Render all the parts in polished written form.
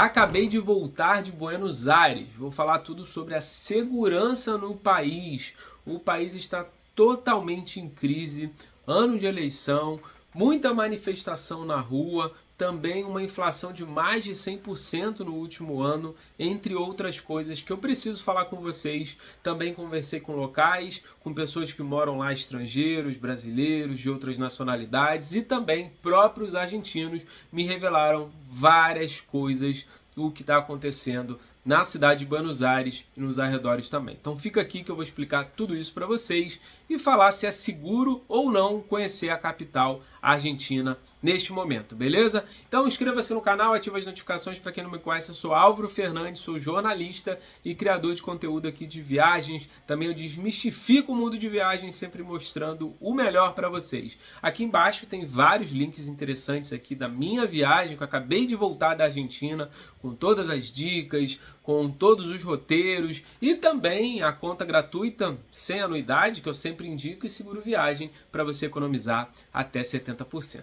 Acabei de voltar de Buenos Aires. Vou falar tudo sobre a segurança no país. O país está totalmente em crise, ano de eleição, muita manifestação na rua, também uma inflação de mais de 100% no último ano, entre outras coisas que eu preciso falar com vocês. Também conversei com locais, com pessoas que moram lá, estrangeiros, brasileiros, de outras nacionalidades e também próprios argentinos me revelaram várias coisas do que está acontecendo na cidade de Buenos Aires e nos arredores também. Então fica aqui que eu vou explicar tudo isso para vocês e falar se é seguro ou não conhecer a capital argentina neste momento, beleza? Então inscreva-se no canal, ative as notificações. Para quem não me conhece, eu sou Álvaro Fernandes, sou jornalista e criador de conteúdo aqui de viagens. Também eu desmistifico o mundo de viagens, sempre mostrando o melhor para vocês. Aqui embaixo tem vários links interessantes aqui da minha viagem, que eu acabei de voltar da Argentina, com todas as dicas, com todos os roteiros e também a conta gratuita sem anuidade, que eu sempre indico, e seguro viagem para você economizar até 70%.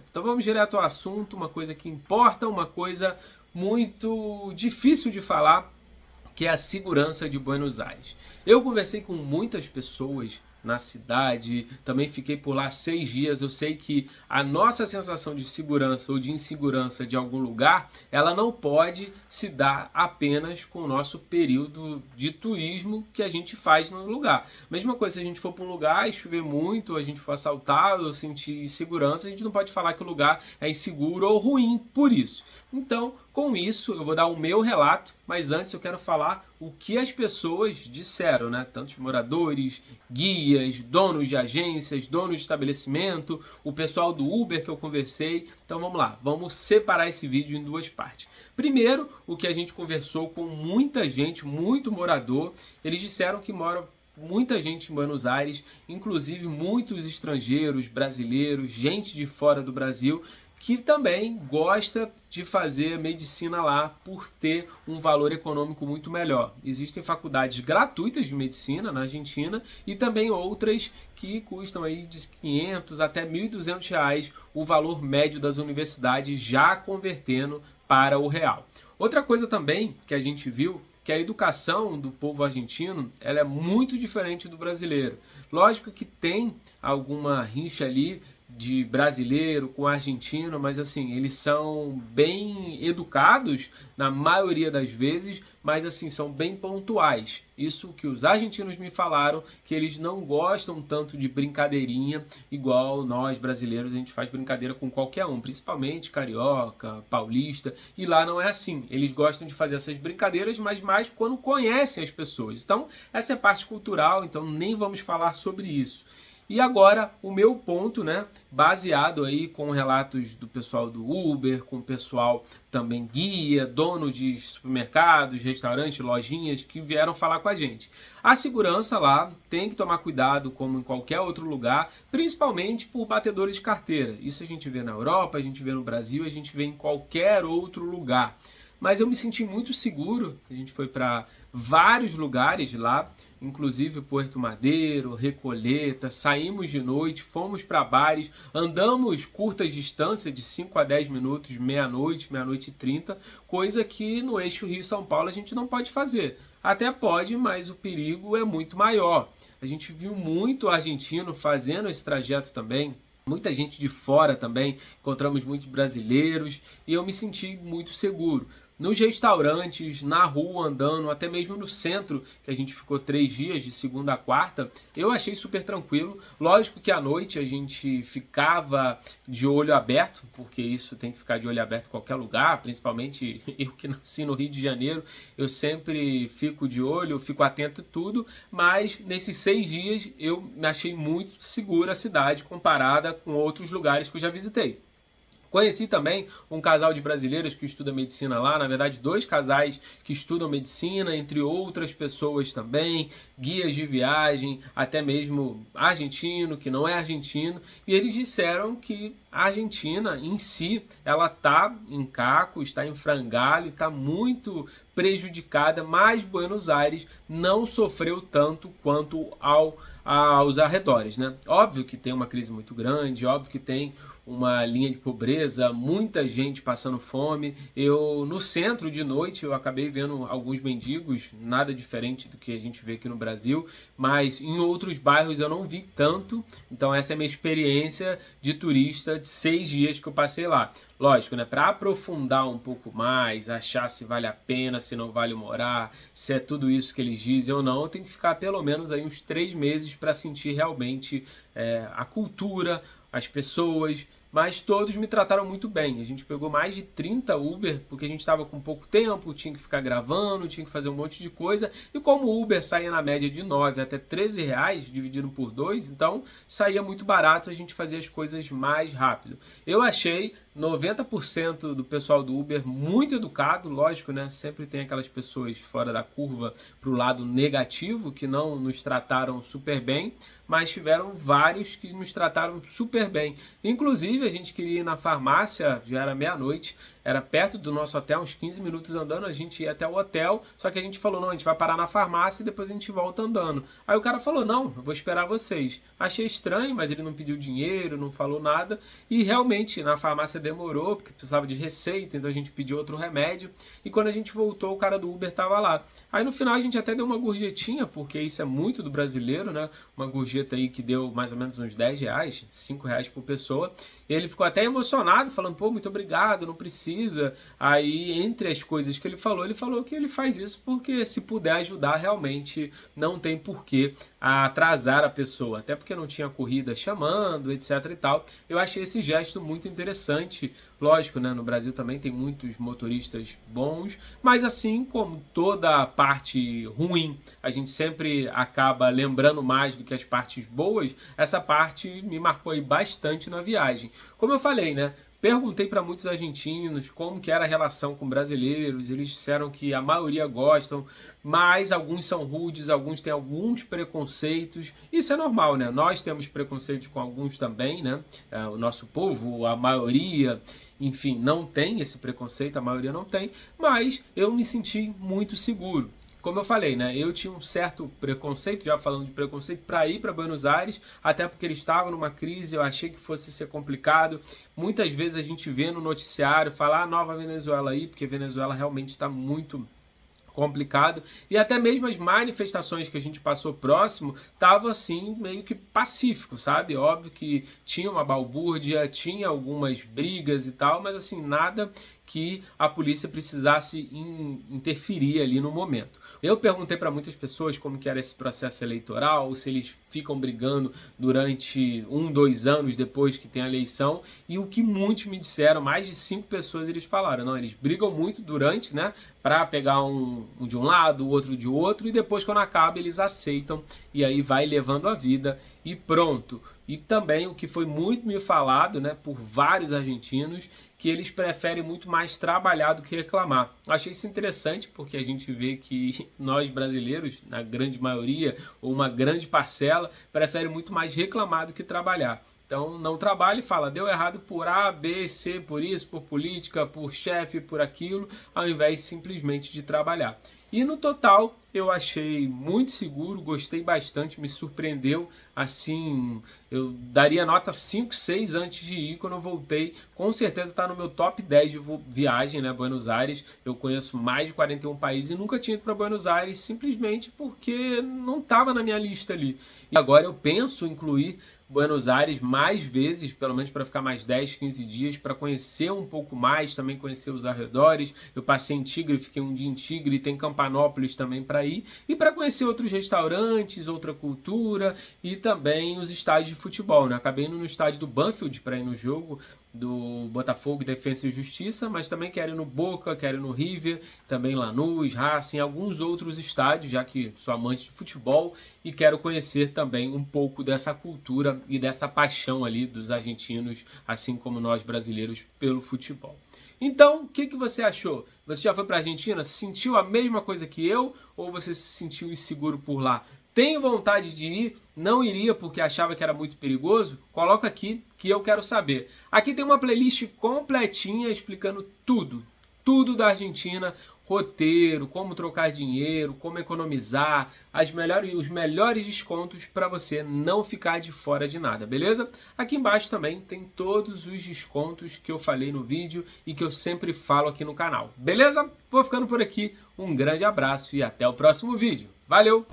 Então vamos direto ao assunto, uma coisa que importa, uma coisa muito difícil de falar, que é a segurança de Buenos Aires. Eu conversei com muitas pessoas na cidade, também fiquei por lá 6 dias. Eu sei que a nossa sensação de segurança ou de insegurança de algum lugar, ela não pode se dar apenas com o nosso período de turismo que a gente faz no lugar. Mesma coisa, se a gente for para um lugar e chover muito, a gente for assaltado ou sentir insegurança, a gente não pode falar que o lugar é inseguro ou ruim por isso. Então, com isso, eu vou dar o meu relato, mas antes eu quero falar o que as pessoas disseram, né? Tantos moradores, guias, donos de agências, donos de estabelecimento, o pessoal do Uber que eu conversei. Então vamos lá, vamos separar esse vídeo em duas partes. Primeiro, o que a gente conversou com muita gente, muito morador. Eles disseram que moram muita gente em Buenos Aires, inclusive muitos estrangeiros, brasileiros, gente de fora do Brasil, que também gosta de fazer medicina lá por ter um valor econômico muito melhor. Existem faculdades gratuitas de medicina na Argentina e também outras que custam aí de 500 até 1.200 reais o valor médio das universidades, já convertendo para o real. Outra coisa também que a gente viu, que a educação do povo argentino, ela é muito diferente do brasileiro. Lógico que tem alguma rincha ali de brasileiro com argentino, mas assim, eles são bem educados na maioria das vezes, mas assim, são bem pontuais. Isso que os argentinos me falaram, que eles não gostam tanto de brincadeirinha, igual nós brasileiros, a gente faz brincadeira com qualquer um, principalmente carioca, paulista, e lá não é assim. Eles gostam de fazer essas brincadeiras, mas mais quando conhecem as pessoas. Então, essa é a parte cultural, então nem vamos falar sobre isso. E agora o meu ponto, né, baseado aí com relatos do pessoal do Uber, com o pessoal também guia, dono de supermercados, restaurantes, lojinhas que vieram falar com a gente. A segurança lá tem que tomar cuidado como em qualquer outro lugar, principalmente por batedores de carteira. Isso a gente vê na Europa, a gente vê no Brasil, a gente vê em qualquer outro lugar. Mas eu me senti muito seguro. A gente foi para vários lugares lá, inclusive Puerto Madeiro, Recoleta, saímos de noite, fomos para bares, andamos curtas distâncias de 5 a 10 minutos, meia-noite, meia-noite e 30, coisa que no eixo Rio-São Paulo a gente não pode fazer. Até pode, mas o perigo é muito maior. A gente viu muito argentino fazendo esse trajeto também, muita gente de fora também, encontramos muitos brasileiros e eu me senti muito seguro. Nos restaurantes, na rua, andando, até mesmo no centro, que a gente ficou 3 dias, de segunda a quarta, eu achei super tranquilo. Lógico que à noite a gente ficava de olho aberto, porque isso tem que ficar de olho aberto em qualquer lugar, principalmente eu que nasci no Rio de Janeiro, eu sempre fico de olho, fico atento a tudo, mas nesses 6 dias eu me achei muito segura a cidade comparada com outros lugares que eu já visitei. Conheci também um casal de brasileiros que estuda medicina lá, na verdade 2 casais que estudam medicina, entre outras pessoas também, guias de viagem, até mesmo argentino, que não é argentino, e eles disseram que a Argentina em si, ela está em caco, está em frangalho, está muito prejudicada, mas Buenos Aires não sofreu tanto quanto aos arredores, né? Óbvio que tem uma crise muito grande, óbvio que tem uma linha de pobreza, muita gente passando fome. No centro de noite eu acabei vendo alguns mendigos, nada diferente do que a gente vê aqui no Brasil, mas em outros bairros eu não vi tanto. Então essa é a minha experiência de turista de 6 dias que eu passei lá. Lógico, né? Para aprofundar um pouco mais, achar se vale a pena, se não vale morar, se é tudo isso que eles dizem ou não, eu tenho que ficar pelo menos aí uns 3 meses para sentir realmente a cultura, as pessoas, mas todos me trataram muito bem. A gente pegou mais de 30 Uber, porque a gente estava com pouco tempo, tinha que ficar gravando, tinha que fazer um monte de coisa, e como o Uber saía na média de 9 até 13 reais, dividido por 2, então saía muito barato, a gente fazia as coisas mais rápido. Eu achei 90% do pessoal do Uber muito educado, lógico, né? Sempre tem aquelas pessoas fora da curva para o lado negativo, que não nos trataram super bem, mas tiveram vários que nos trataram super bem. Inclusive, a gente queria ir na farmácia, já era meia-noite, era perto do nosso hotel, uns 15 minutos andando, a gente ia até o hotel, só que a gente falou, não, a gente vai parar na farmácia e depois a gente volta andando. Aí o cara falou, não, eu vou esperar vocês. Achei estranho, mas ele não pediu dinheiro, não falou nada, e realmente na farmácia demorou, porque precisava de receita, então a gente pediu outro remédio, e quando a gente voltou, o cara do Uber estava lá. Aí no final a gente até deu uma gorjetinha, porque isso é muito do brasileiro, né? Uma gorjeta aí que deu mais ou menos uns 10 reais, 5 reais por pessoa, e ele ficou até emocionado, falando, pô, muito obrigado, não precisa. Aí, entre as coisas que ele falou que ele faz isso porque se puder ajudar, realmente não tem porquê atrasar a pessoa, até porque não tinha corrida chamando, etc e tal. Eu achei esse gesto muito interessante. Lógico, né, no Brasil também tem muitos motoristas bons, mas assim como toda parte ruim, a gente sempre acaba lembrando mais do que as partes boas, essa parte me marcou aí bastante na viagem. Como eu falei, né, perguntei para muitos argentinos como que era a relação com brasileiros, eles disseram que a maioria gostam, mas alguns são rudes, alguns têm alguns preconceitos, isso é normal, né? Nós temos preconceitos com alguns também, né? O nosso povo, a maioria, enfim, não tem esse preconceito, a maioria não tem, mas eu me senti muito seguro. Como eu falei, né, eu tinha um certo preconceito, já falando de preconceito, para ir para Buenos Aires, até porque eles estavam numa crise, eu achei que fosse ser complicado. Muitas vezes a gente vê no noticiário falar nova Venezuela aí, porque Venezuela realmente está muito complicado, e até mesmo as manifestações que a gente passou próximo estavam assim meio que pacífico, sabe? Óbvio que tinha uma balbúrdia, tinha algumas brigas e tal, mas assim, nada que a polícia precisasse interferir ali no momento. Eu perguntei para muitas pessoas como que era esse processo eleitoral, se eles ficam brigando durante 2 anos depois que tem a eleição, e o que muitos me disseram, mais de 5 pessoas eles falaram, não, eles brigam muito durante, né, para pegar um de um lado, o outro de outro, e depois quando acaba eles aceitam, e aí vai levando a vida e pronto. E também o que foi muito me falado, né, por vários argentinos, que eles preferem muito mais trabalhar do que reclamar. Achei isso interessante porque a gente vê que nós brasileiros, na grande maioria, ou uma grande parcela, prefere muito mais reclamar do que trabalhar. Então não trabalha e fala, deu errado por A, B, C, por isso, por política, por chefe, por aquilo, ao invés simplesmente de trabalhar. E no total eu achei muito seguro, gostei bastante, me surpreendeu, assim, eu daria nota 5, 6 antes de ir, quando eu voltei, com certeza está no meu top 10 de viagem, né, Buenos Aires. Eu conheço mais de 41 países e nunca tinha ido para Buenos Aires, simplesmente porque não estava na minha lista ali. E agora eu penso em incluir Buenos Aires mais vezes, pelo menos para ficar mais 10, 15 dias, para conhecer um pouco mais, também conhecer os arredores. Eu passei em Tigre, fiquei um dia em Tigre, tem Campanópolis também para ir, e para conhecer outros restaurantes, outra cultura e também os estádios de futebol, né? Acabei indo no estádio do Banfield para ir no jogo do Botafogo, Defensa e Justiça, mas também quero ir no Boca, quero ir no River, também Lanús, Racing, alguns outros estádios, já que sou amante de futebol e quero conhecer também um pouco dessa cultura e dessa paixão ali dos argentinos, assim como nós brasileiros, pelo futebol. Então, o que você achou? Você já foi para a Argentina? Sentiu a mesma coisa que eu? Ou você se sentiu inseguro por lá? Tem vontade de ir? Não iria porque achava que era muito perigoso? Coloca aqui que eu quero saber. Aqui tem uma playlist completinha explicando tudo da Argentina, roteiro, como trocar dinheiro, como economizar, os melhores descontos para você não ficar de fora de nada, beleza? Aqui embaixo também tem todos os descontos que eu falei no vídeo e que eu sempre falo aqui no canal, beleza? Vou ficando por aqui, um grande abraço e até o próximo vídeo. Valeu!